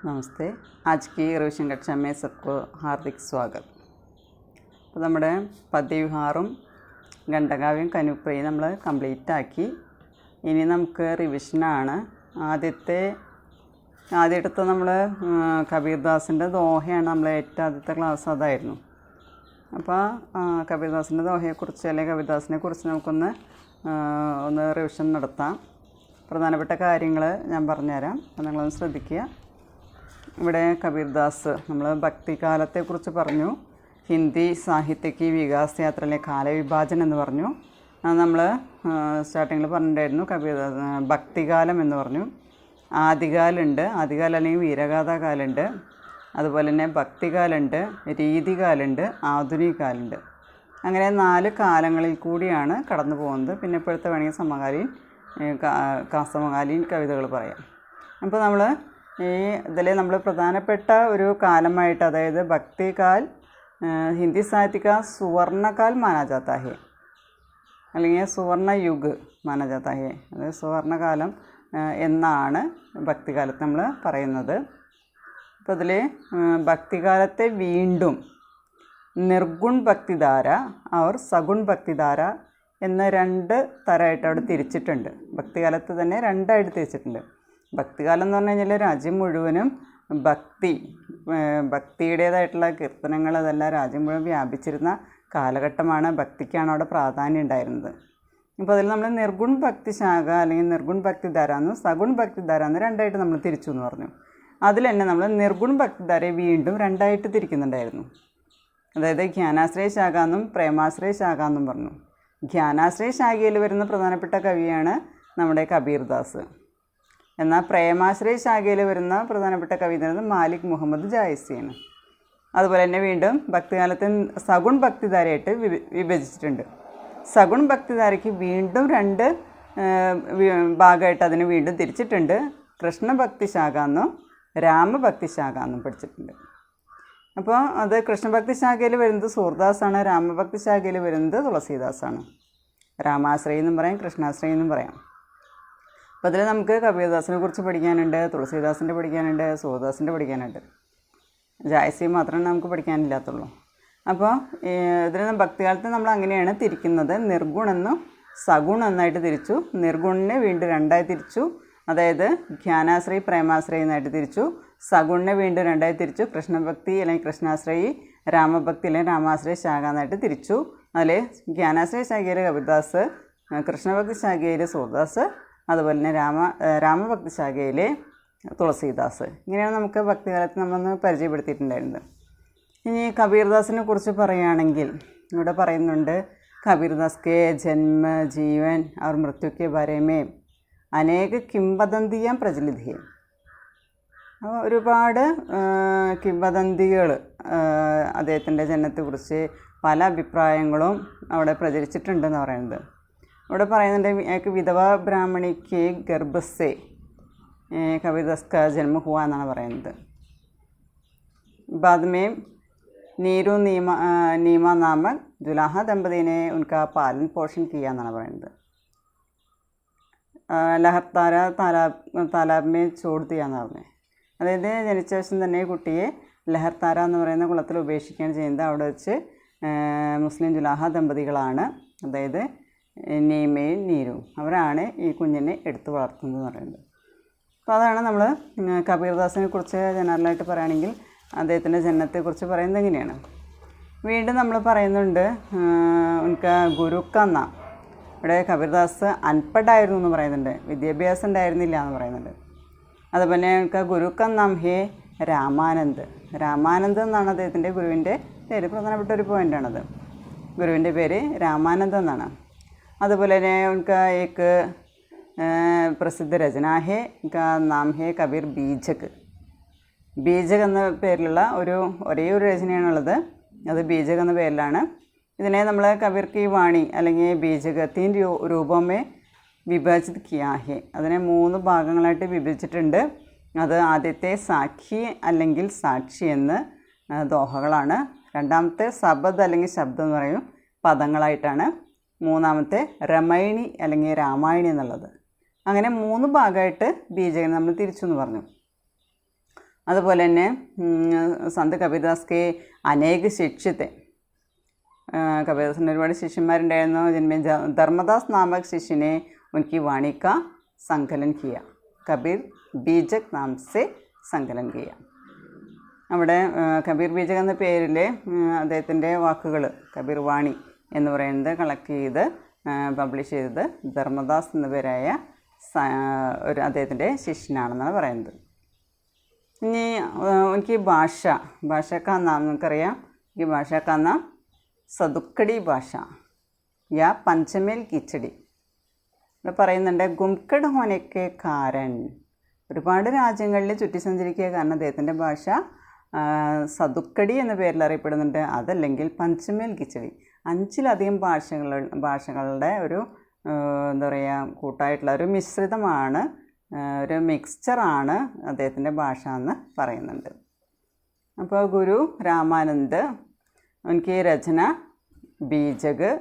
नमस्ते। आज की रिविजन कक्षा में सबको हार्दिक स्वागत। അപ്പോൾ നമ്മുടെ പദ്യവിഹാറും ഖണ്ഡകാവ്യം കനുപ്രിയും നമ്മൾ കംപ്ലീറ്റ് ആക്കി. ഇനി നമുക്ക് റിവിഷനാണ്. ആദ്യത്തെ നമ്മൾ കബീർദാസിൻ്റെ ദോഹയാണ് നമ്മൾ ഏറ്റവും ആദ്യത്തെ ക്ലാസ് അതായിരുന്നു. അപ്പോൾ കബീർദാസിൻ്റെ ദോഹയെക്കുറിച്ച് അല്ലെങ്കിൽ കബീർദാസിനെ കുറിച്ച് നമുക്കൊന്ന് റിവിഷൻ നടത്താം. പ്രധാനപ്പെട്ട കാര്യങ്ങൾ ഞാൻ പറഞ്ഞുതരാം, അപ്പോൾ നിങ്ങളൊന്ന് ശ്രദ്ധിക്കുക. ഇവിടെ കബീർദാസ് നമ്മൾ ഭക്തികാലത്തെക്കുറിച്ച് പറഞ്ഞു. ഹിന്ദി സാഹിത്യക്ക് വികാസ് യാത്രയിലെ കാലവിഭാജനം എന്ന് പറഞ്ഞു. നമ്മൾ സ്റ്റാർട്ടിങ്ങിൽ പറഞ്ഞിട്ടുണ്ടായിരുന്നു. ഭക്തികാലം എന്ന് പറഞ്ഞു. ആദികാലുണ്ട്, ആദികാലം അല്ലെങ്കിൽ വീരഗാഥാകാലുണ്ട്, അതുപോലെ തന്നെ ഭക്തികാലുണ്ട്, രീതികാലുണ്ട്, ആധുനിക കാലുണ്ട്. അങ്ങനെ 4 കാലങ്ങളിൽ കൂടിയാണ് കടന്നു പോകുന്നത്. പിന്നെ ഇപ്പോഴത്തെ വേണമെങ്കിൽ സമകാലീൻ സമകാലീൻ കവിതകൾ പറയാം. അപ്പോൾ നമ്മൾ ഇതിൽ നമ്മൾ പ്രധാനപ്പെട്ട ഒരു കാലമായിട്ട്, അതായത് ഭക്തികാൽ ഹിന്ദി സാഹിത്യക സുവർണകാൽ മാനാ ജാത്താ ഹെ, അല്ലെങ്കിൽ സുവർണ യുഗ് മാനാ ജാത്താ ഹെ, അതായത് സുവർണകാലം എന്നാണ് ഭക്തികാലത്ത് നമ്മൾ പറയുന്നത്. അപ്പോൾ ഇതിൽ ഭക്തികാലത്തെ വീണ്ടും നിർഗുൺ ഭക്തിധാര അവർ സഗുൺ ഭക്തിധാര എന്ന 2 തരമായിട്ട് അവിടെ തിരിച്ചിട്ടുണ്ട്. ഭക്തികാലത്ത് തന്നെ 2ആയിട്ട് തിരിച്ചിട്ടുണ്ട്. ഭക്തികാലം എന്ന് പറഞ്ഞു കഴിഞ്ഞാൽ രാജ്യം മുഴുവനും ഭക്തിയുടേതായിട്ടുള്ള കീർത്തനങ്ങൾ അതെല്ലാം രാജ്യം മുഴുവൻ വ്യാപിച്ചിരുന്ന കാലഘട്ടമാണ്. ഭക്തിക്കാണ് അവിടെ പ്രാധാന്യം ഉണ്ടായിരുന്നത്. അപ്പോൾ അതിൽ നമ്മൾ നിർഗുൺ ഭക്തി ശാഖ അല്ലെങ്കിൽ നിർഗുൺ ഭക്തിധാര എന്നും സഗുൺ ഭക്തിധാര എന്ന് 2ആയിട്ട് നമ്മൾ തിരിച്ചു എന്ന് പറഞ്ഞു. അതിൽ തന്നെ നമ്മൾ നിർഗുൺ ഭക്തിധാരയെ വീണ്ടും 2ആയിട്ട് തിരിക്കുന്നുണ്ടായിരുന്നു. അതായത് ജ്ഞാനാശ്രയ ശാഖ എന്നും പ്രേമാശ്രയ ശാഖ എന്നും പറഞ്ഞു. ജ്ഞാനാശ്രയ ശാഖയിൽ വരുന്ന പ്രധാനപ്പെട്ട കവിയാണ് നമ്മുടെ കബീർദാസ്. എന്നാൽ പ്രേമാശ്രയ ശാഖയിൽ വരുന്ന പ്രധാനപ്പെട്ട കവി എന്ന് പറയുന്നത് മാലിക് മുഹമ്മദ് ജായസിയാണ്. അതുപോലെ തന്നെ വീണ്ടും ഭക്തികാലത്ത് സഗുൺ ഭക്തിധാരയായിട്ട് വിഭജിച്ചിട്ടുണ്ട്. സഗുൺ ഭക്തിധാരയ്ക്ക് വീണ്ടും 2 ഭാഗമായിട്ട് അതിന് വീണ്ടും തിരിച്ചിട്ടുണ്ട്. കൃഷ്ണഭക്തി ശാഖ എന്നും രാമഭക്തി ശാഖ എന്നും പഠിച്ചിട്ടുണ്ട്. അപ്പോൾ അത് കൃഷ്ണഭക്തി ശാഖയിൽ വരുന്നത് സൂർദാസാണ്, രാമഭക്തി ശാഖയിൽ വരുന്നത് തുളസീദാസാണ്. രാമാശ്രയി എന്നും പറയാം, കൃഷ്ണാശ്രയി എന്നും പറയാം. അപ്പോൾ അതിൽ നമുക്ക് കബീർദാസിനെ കുറിച്ച് പഠിക്കാനുണ്ട്, തുളസീദാസിൻ്റെ പഠിക്കാനുണ്ട്, സൂർദാസിൻ്റെ പഠിക്കാനുണ്ട്. ജായസി മാത്രമേ നമുക്ക് പഠിക്കാനില്ലാത്തുള്ളൂ. അപ്പോൾ ഇതിൽ ഭക്തികാലത്ത് നമ്മൾ അങ്ങനെയാണ് തിരിക്കുന്നത്. നിർഗുണെന്നും സഗുൺ എന്നായിട്ട് തിരിച്ചു. നിർഗുണിനെ വീണ്ടും 2ആയി തിരിച്ചു. അതായത് ജ്ഞാനാശ്രയി പ്രേമാശ്രയി എന്നായിട്ട് തിരിച്ചു. സഗുണിനെ വീണ്ടും 2ആയി തിരിച്ചു. കൃഷ്ണഭക്തി അല്ലെങ്കിൽ കൃഷ്ണാശ്രയി, രാമഭക്തി അല്ലെങ്കിൽ രാമാശ്രയ ശാഖ എന്നായിട്ട് തിരിച്ചു. അതിൽ ജ്ഞാനാശ്രയ ശാഖയിൽ കബീർദാസ്, കൃഷ്ണഭക്തി ശാഖയിൽ സൂർദാസ്, അതുപോലെ തന്നെ രാമഭക്തി ശാഖയിൽ തുളസീദാസ്. ഇങ്ങനെയാണ് നമുക്ക് ഭക്തികാലത്ത് നമ്മളൊന്ന് പരിചയപ്പെടുത്തിയിട്ടുണ്ടായിരുന്നത്. ഇനി കബീർദാസിനെ കുറിച്ച് പറയുകയാണെങ്കിൽ ഇവിടെ പറയുന്നുണ്ട്, കബീർദാസ് കെ ജന്മ ജീവൻ और मृत्यु के बारे में अनेक കിംവദന്തിയാം പ്രചലിതേ. ഒരുപാട് കിംവദന്തികൾ അദ്ദേഹത്തിൻ്റെ ജനനത്തെക്കുറിച്ച് പല അഭിപ്രായങ്ങളും അവിടെ പ്രചരിച്ചിട്ടുണ്ടെന്ന് പറയുന്നത്. ഇവിടെ പറയുന്നുണ്ട്, एक विधवा ब्राह्मणी के गर्भ से कबीरदास का जन्म हुआ എന്നാണ് പറയുന്നത്. बाद में नीरू नीमा नामक दुल्हा दंपति ने उनका पालन पोषण किया എന്നാണ് പറയുന്നത്. ലഹർത്താര താലാബ് ചോട് ദിയാന്ന് പറഞ്ഞത്. അതായത് ജനിച്ച ശേഷം തന്നെ കുട്ടിയെ ലഹർത്താര എന്ന് പറയുന്ന കുളത്തിൽ ഉപേക്ഷിക്കുകയാണ് ചെയ്യുന്നത്. അവിടെ വെച്ച് മുസ്ലിം ജുലാഹ ദമ്പതികളാണ്, അതായത് നീമയും നീരും, അവരാണ് ഈ കുഞ്ഞിനെ എടുത്തു വളർത്തുന്നതെന്ന് പറയുന്നത്. അപ്പോൾ അതാണ് നമ്മൾ കബീർദാസിനെ കുറിച്ച് ജനറലായിട്ട് പറയുകയാണെങ്കിൽ അദ്ദേഹത്തിൻ്റെ ജനനത്തെക്കുറിച്ച് പറയുന്നത് എങ്ങനെയാണ്. വീണ്ടും നമ്മൾ പറയുന്നുണ്ട് ഉനക്ക് ഗുരുക്ക നാം. ഇവിടെ കബീർദാസ് അൻപഡായിരുന്നു എന്ന് പറയുന്നുണ്ട്, വിദ്യാഭ്യാസം ഉണ്ടായിരുന്നില്ല എന്ന് പറയുന്നുണ്ട്. അതുപോലെ ഉനക്ക് ഗുരുക്ക നാം ഹേ രാമാനന്ദ്. രാമാനന്ദ് എന്നാണ് അദ്ദേഹത്തിൻ്റെ ഗുരുവിൻ്റെ പേര്. പ്രധാനപ്പെട്ട ഒരു പോയിൻ്റാണത്. ഗുരുവിൻ്റെ പേര് രാമാനന്ദ് എന്നാണ്. അതുപോലെ തന്നെ ഉനക്ക് ഏക്ക് പ്രസിദ്ധ രചന ഹേ, ഉനका നാം ഹേ കബീർ ബീജക്. ബീജക് എന്ന പേരിലുള്ള ഒരേ ഒരു രചനയാണുള്ളത്. അത് ബീജക് എന്ന പേരിലാണ്. ഇതിനെ നമ്മൾ കബീർ കി വാണി അല്ലെങ്കിൽ ബീജക് 3 രൂപമേ വിഭജിത് കിയാ ഹേ. അതിനെ 3 ഭാഗങ്ങളായിട്ട് വിഭജിച്ചിട്ടുണ്ട്. അത് ആദ്യത്തെ സാഖി അല്ലെങ്കിൽ സാക്ഷി എന്ന് ദോഹകളാണ്. രണ്ടാമത്തെ സബദ് അല്ലെങ്കിൽ ശബ്ദം എന്ന് പറയും, പദങ്ങളായിട്ടാണ്. മൂന്നാമത്തെ രമൈണി അല്ലെങ്കിൽ രാമായണി എന്നുള്ളത്. അങ്ങനെ 3 ഭാഗമായിട്ട് ബീജകൻ നമ്മൾ തിരിച്ചു എന്ന് പറഞ്ഞു. അതുപോലെ തന്നെ സന്ത് കബീർദാസ് കെ അനേക ശിക്ഷിത്തെ, കബീർദാസിന് ഒരുപാട് ശിഷ്യന്മാരുണ്ടായിരുന്നു. जिनमें धर्मदास नामक शिष्य ने उनकी वाणी का संकलन किया, കബീർ ബീജക് നാം സെ സങ്കലൻ കിയ. അവിടെ കബീർ ബീജക് എന്ന പേരിൽ അദ്ദേഹത്തിൻ്റെ വാക്കുകൾ കബീർ വാണി എന്ന് പറയുന്നത് കളക്ട് ചെയ്ത് പബ്ലിഷ് ചെയ്തത് ധർമ്മദാസ് എന്ന പേരായ അദ്ദേഹത്തിൻ്റെ ശിഷ്യനാണെന്നാണ് പറയുന്നത്. ഇനി എനിക്ക് ഭാഷ കാ നാം നമുക്കറിയാം. ഈ ഭാഷ കാ നാം സദുക്കടി ഭാഷ യാ പഞ്ചമേൽ കിച്ചടി. ഇവിടെ പറയുന്നുണ്ട് ഗുംകഡ് ഹോനയ്ക്ക് കാരൻ, ഒരുപാട് രാജ്യങ്ങളിൽ ചുറ്റി സഞ്ചരിക്കുക കാരണം അദ്ദേഹത്തിൻ്റെ ഭാഷ സദുക്കടി എന്ന പേരിൽ അറിയപ്പെടുന്നുണ്ട്. അതല്ലെങ്കിൽ പഞ്ചമേൽ കിച്ചടി, 5ലധികം ഭാഷകളുടെ ഒരു എന്താ പറയുക കൂട്ടായിട്ടുള്ള ഒരു മിശ്രിതമാണ്, ഒരു മിക്സ്ചറാണ് അദ്ദേഹത്തിൻ്റെ ഭാഷ എന്ന് പറയുന്നുണ്ട്. അപ്പോൾ ഗുരു രാമാനന്ദ് ഉനकी രചന ബീജക്,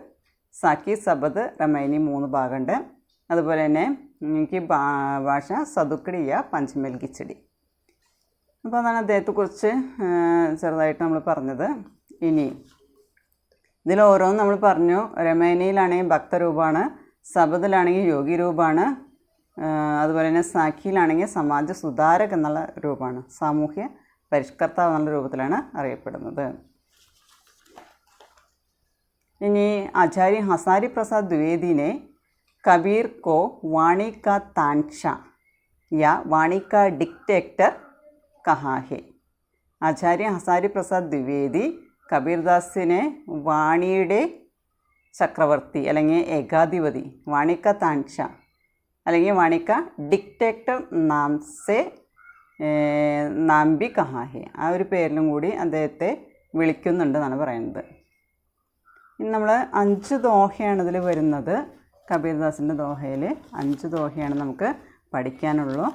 സാക്കി, സബദ്, റമൈനി 3 ഭാഗമുണ്ട്. അതുപോലെ തന്നെ എനിക്ക് ഭാഷ സദുക്കടിയ പഞ്ചമേൽ കിച്ചടി. അപ്പോൾ അതാണ് അദ്ദേഹത്തെക്കുറിച്ച് ചെറുതായിട്ട് നമ്മൾ പറഞ്ഞത്. ഇനി ഇതിൽ ഓരോന്നും നമ്മൾ പറഞ്ഞു. രമൈനിയിലാണെങ്കിൽ ഭക്തരൂപമാണ്, സബദിലാണെങ്കിൽ യോഗി രൂപമാണ്, അതുപോലെ തന്നെ സാഖിയിലാണെങ്കിൽ സമാജ സുധാരക് എന്നുള്ള രൂപമാണ്, സാമൂഹ്യ പരിഷ്കർത്താവ് എന്നുള്ള രൂപത്തിലാണ് അറിയപ്പെടുന്നത്. इनी आचार्य हसारी प्रसाद द्विवेदी ने कबीर को वाणी का तानशा या वाणी का डिक्टेटर कहा है. आचार्य हसारी प्रसाद द्विवेदी കബീർദാസിനെ വാണിയുടെ ചക്രവർത്തി അല്ലെങ്കിൽ ഏകാധിപതി, വാണിക്ക താൻഷ അല്ലെങ്കിൽ വാണിക്ക ഡിക്റ്റേറ്റർ നാംബി കഹാഹെ, ആ ഒരു പേരിലും കൂടി അദ്ദേഹത്തെ വിളിക്കുന്നുണ്ടെന്നാണ് പറയുന്നത്. ഇനി നമ്മൾ 5 ദോഹയാണ് ഇതിൽ വരുന്നത്. കബീർദാസിൻ്റെ ദോഹയിൽ 5 ദോഹയാണ് നമുക്ക് പഠിക്കാനുള്ളൂ.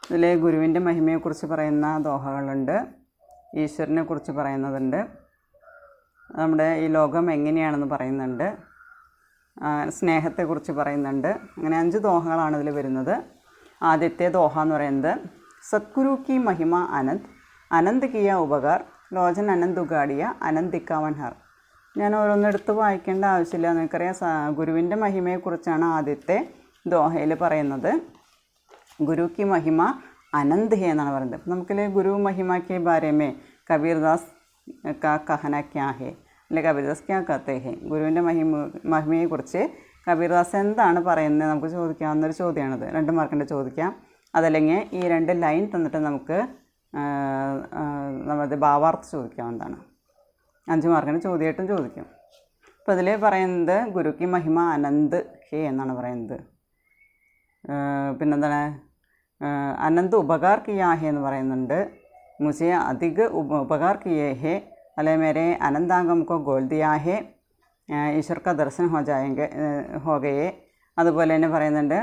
ഇതിൽ ഗുരുവിൻ്റെ മഹിമയെക്കുറിച്ച് പറയുന്ന ദോഹകളുണ്ട്, ഈശ്വരനെ കുറിച്ച് പറയുന്നതുണ്ട്, നമ്മുടെ ഈ ലോകം എങ്ങനെയാണെന്ന് പറയുന്നുണ്ട്, സ്നേഹത്തെക്കുറിച്ച് പറയുന്നുണ്ട്. അങ്ങനെ 5 ദോഹകളാണ് ഇതിൽ വരുന്നത്. ആദ്യത്തെ ദോഹ എന്ന് പറയുന്നത് സദ്ഗുരു കി മഹിമ അനന്ത്, അനന്ത് കിയ ഉപകാർ, ലോചൻ അനന്ത് ഉഗാടിയ, അനന്ത് ഇക്കാവൻ ഹർ. ഞാൻ ഓരോന്നെടുത്ത് വായിക്കേണ്ട ആവശ്യമില്ല. നിങ്ങൾക്കറിയാം ഗുരുവിൻ്റെ മഹിമയെക്കുറിച്ചാണ് ആദ്യത്തെ ദോഹയിൽ പറയുന്നത്. ഗുരു കി മഹിമ അനന്ത് ഹേ എന്നാണ് പറയുന്നത്. അപ്പം നമുക്കിൽ ഗുരു മഹിമ കെ ബാരേമേ കബീർദാസ് കാ കഹന ക്യാ ഹേ അല്ലെ കബീർദാസ് ക്യാ കത്തെ ഹേ, ഗുരുവിൻ്റെ മഹിമയെക്കുറിച്ച് കബീർദാസ് എന്താണ് പറയുന്നത് നമുക്ക് ചോദിക്കാവുന്നൊരു ചോദ്യമാണിത്. 2 മാർക്കിൻ്റെ ചോദിക്കാം. അതല്ലെങ്കിൽ ഈ 2 ലൈൻ തന്നിട്ട് നമുക്ക് നമ്മുടെ ഭാവാർത്ഥം ചോദിക്കാവുന്നതാണ്. 5 മാർക്കിൻ്റെ ചോദ്യമായിട്ടും ചോദിക്കും. അപ്പോൾ അതിൽ പറയുന്നത് ഗുരുക്ക് മഹിമ അനന്ത് ഹേ എന്നാണ് പറയുന്നത്. പിന്നെന്താണ് അനന്ത് ഉപകാർ കിയാ ഹേ എന്ന് പറയുന്നുണ്ട്. മുझे अधिक उपकार किए है, अले मेरे अनंतांगम को गोल दिया है, ഈശ്വർ का दर्शन हो गए. അതുപോലെ തന്നെ പറയുന്നുണ്ട്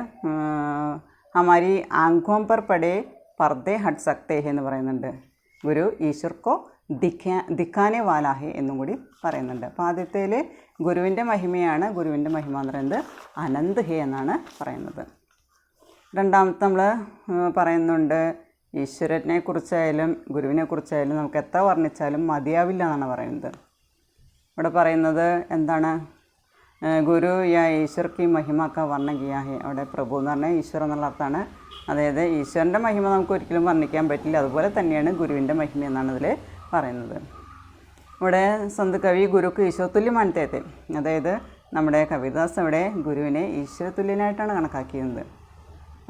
ഹമാരി ആംഖോം പർ പടേ പർദേ ഹട്ട് സക്തേ എന്ന് പറയുന്നുണ്ട്. ഗുരു ഈശ്വർക്കോ ദിഖാനെ വാലാ ഹേ എന്നും കൂടി പറയുന്നുണ്ട്. അപ്പോൾ ആദ്യത്തേൽ ഗുരുവിൻ്റെ മഹിമയാണ്. ഗുരുവിൻ്റെ മഹിമ എന്ന് പറയുന്നത് അനന്ത് ഹേ എന്നാണ് പറയുന്നത്. രണ്ടാമത്തെ നമ്മൾ പറയുന്നുണ്ട് ഈശ്വരനെ കുറിച്ചായാലും ഗുരുവിനെ കുറിച്ചായാലും നമുക്ക് എത്ര വർണ്ണിച്ചാലും മതിയാവില്ല എന്നാണ് പറയുന്നത്. ഇവിടെ പറയുന്നത് എന്താണ്? ഗുരു യാ ഈശ്വർ കി മഹിമ കാ വർണ്ണ കിയാ ഹേ. അവിടെ പ്രഭു എന്ന് പറഞ്ഞാൽ ഈശ്വർ എന്നുള്ള അർത്ഥമാണ്. അതായത് ഈശ്വരൻ്റെ മഹിമ നമുക്ക് ഒരിക്കലും വർണ്ണിക്കാൻ പറ്റില്ല. അതുപോലെ തന്നെയാണ് ഗുരുവിൻ്റെ മഹിമ എന്നാണ് ഇതിൽ പറയുന്നത്. ഇവിടെ സന്ത് കവി ഗുരുക്ക് ഈശ്വരതുല്യ മാനത്തേത്തെ, അതായത് നമ്മുടെ കബീർദാസ് അവിടെ ഗുരുവിനെ ഈശ്വരതുല്യനായിട്ടാണ് കണക്കാക്കിയത്.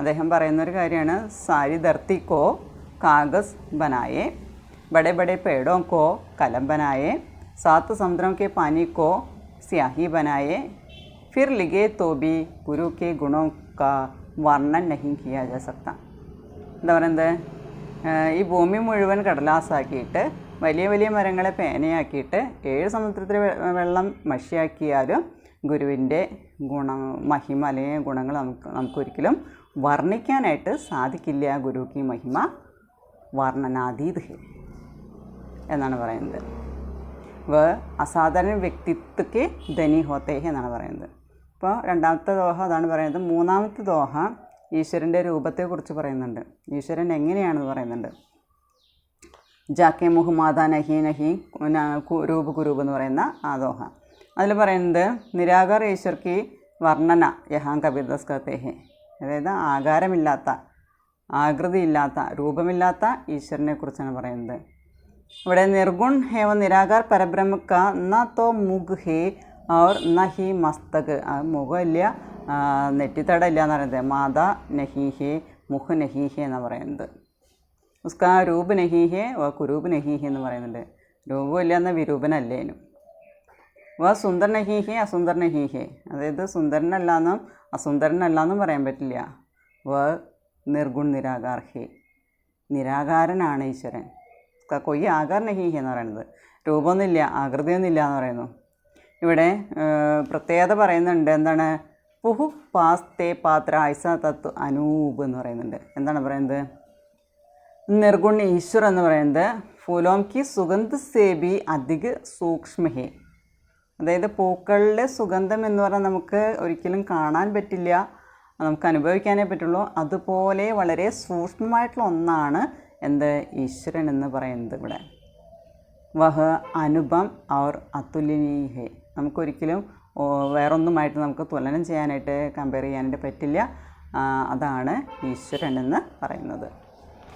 അദ്ദേഹം പറയുന്നൊരു കാര്യമാണ് സാരി ധർത്തി കോ കാഗസ് ബനായേ, ബഡെ ബഡെ പേടോं को कलम बनाए, 7 समुद्रों के पानी को स्याही बनाए, फिर लिखे तो भी गुरु के गुणों का വർണ്ണൻ नहीं किया जा सकता. എന്താ പറയുന്നത്? ഈ ഭൂമി മുഴുവൻ കടലാസാക്കിയിട്ട് വലിയ വലിയ മരങ്ങളെ പേനയാക്കിയിട്ട് 7 സമുദ്രത്തിലെ വെള്ളം മഷിയാക്കിയാലും ഗുരുവിൻ്റെ മഹിമ അല്ലെങ്കിൽ ഗുണങ്ങൾ നമുക്കൊരിക്കലും വർണ്ണിക്കാനായിട്ട് സാധിക്കില്ല. ഗുരു കി മഹിമ വർണ്ണനാതീത് ഹേ എന്നാണ് പറയുന്നത്. വ അസാധാരണ വ്യക്തിത്വക്ക് ധനി ഹോത്തേ ഹേ എന്നാണ് പറയുന്നത്. അപ്പോൾ രണ്ടാമത്തെ ദോഹ അതാണ് പറയുന്നത്. മൂന്നാമത്തെ ദോഹ ഈശ്വരൻ്റെ രൂപത്തെക്കുറിച്ച് പറയുന്നുണ്ട്. ഈശ്വരൻ എങ്ങനെയാണെന്ന് പറയുന്നുണ്ട്. ജാക്കെ മുഹമാദ നഹി നഹി രൂപ കുരൂപ് എന്ന് പറയുന്ന ആ ദോഹ. അതിൽ പറയുന്നത് നിരാകാർ ഈശ്വർ കി വർണ്ണന യഹാം കബീർദാസ് കഹത്തെ ഹെ. അതായത് ആകാരമില്ലാത്ത, ആകൃതിയില്ലാത്ത, രൂപമില്ലാത്ത ഈശ്വരനെ കുറിച്ചാണ് പറയുന്നത്. ഇവിടെ നിർഗുൺ ഹേവ നിരാകാർ പരബ്രഹ്മ ക ന തോ മുഖ് ഹേ और न ही मस्तक, മുഖമില്ല, നെറ്റിത്തടയില്ല എന്ന് പറയുന്നത്. മാതാ നഹി ഹേ മുഖ് നഹി ഹേ എന്ന് പറയുന്നത്. ഉസ്കാ രൂപ് നഹി ഹേ വ കുരൂപ് നഹി ഹേ എന്ന് പറയുന്നുണ്ട്. രൂപമില്ല എന്ന വിരൂപനല്ലേനും. വ സുന്ദർ നഹി ഹേ അസുന്ദർ നഹി ഹേ, അതായത് സുന്ദരനല്ലാന്നും അസുന്ദരനല്ലാന്നും പറയാൻ പറ്റില്ല. വ നിർഗുൺ നിരാകാർ ഹേ, നിരാകാരനാണ് ഈശ്വരൻ. കൊയ്യ് ആകാർ നഹി ഹേ എന്ന് പറയുന്നത്. രൂപമൊന്നുമില്ല, ആകൃതിയൊന്നുമില്ല എന്ന് പറയുന്നു. ഇവിടെ പ്രത്യേകത പറയുന്നുണ്ട്. എന്താണ്? പുഹു പാസ് തേ പാത്ര ഐസ തത്വ അനൂപ് എന്ന് പറയുന്നുണ്ട്. എന്താണ് പറയുന്നത്? നിർഗുൺ ഈശ്വർ എന്ന് പറയുന്നത് ഫൂലോം കി സുഗന്ധ സേബി അധിക സൂക്ഷ്മഹേ, അതായത് പൂക്കളുടെ സുഗന്ധം എന്ന് പറഞ്ഞാൽ നമുക്ക് ഒരിക്കലും കാണാൻ പറ്റില്ല, നമുക്ക് അനുഭവിക്കാനേ പറ്റുള്ളൂ. അതുപോലെ വളരെ സൂക്ഷ്മമായിട്ടുള്ള ഒന്നാണ് എന്ത്? ഈശ്വരൻ എന്ന് പറയുന്നത്. ഇവിടെ വഹ അനുപം ഔർ അതുലനീയ ഹേ, നമുക്കൊരിക്കലും വേറൊന്നുമായിട്ട് നമുക്ക് തുലനം ചെയ്യാനായിട്ട് കമ്പയർ ചെയ്യാനായിട്ട് പറ്റില്ല. അതാണ് ഈശ്വരൻ എന്ന് പറയുന്നത്.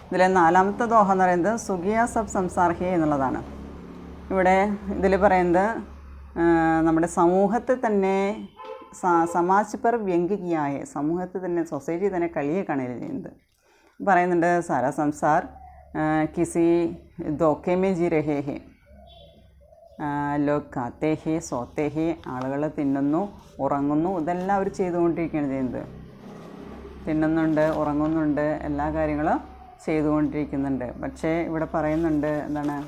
ഇതിലെ 4ാമത്തെ ദോഹ എന്ന് പറയുന്നത് സുഖിയ സബ് സംസാർ ഹേ എന്നുള്ളതാണ്. ഇവിടെ ഇതിൽ പറയുന്നത് നമ്മുടെ സമൂഹത്തെ തന്നെ സമാജ് പർ വ്യംഗ്യകിയായ, സമൂഹത്തെ തന്നെ, സൊസൈറ്റി തന്നെ കളിയാക്കാണ് ചെയ്യുന്നത്. പറയുന്നുണ്ട് സാരാ സംസാർ കിസി ധോക്കെ മേ ജി രഹേ ഹേ, ലോക് ഖാത്തേ ഹേ സോത്തേ ഹേ, ആളുകൾ തിന്നുന്നു, ഉറങ്ങുന്നു, ഇതെല്ലാം അവർ ചെയ്തുകൊണ്ടിരിക്കുകയാണ് ചെയ്യുന്നത്. തിന്നുന്നുണ്ട്, ഉറങ്ങുന്നുണ്ട്, എല്ലാ കാര്യങ്ങളും ചെയ്തുകൊണ്ടിരിക്കുന്നുണ്ട്. പക്ഷേ ഇവിടെ പറയുന്നുണ്ട് എന്താണ്?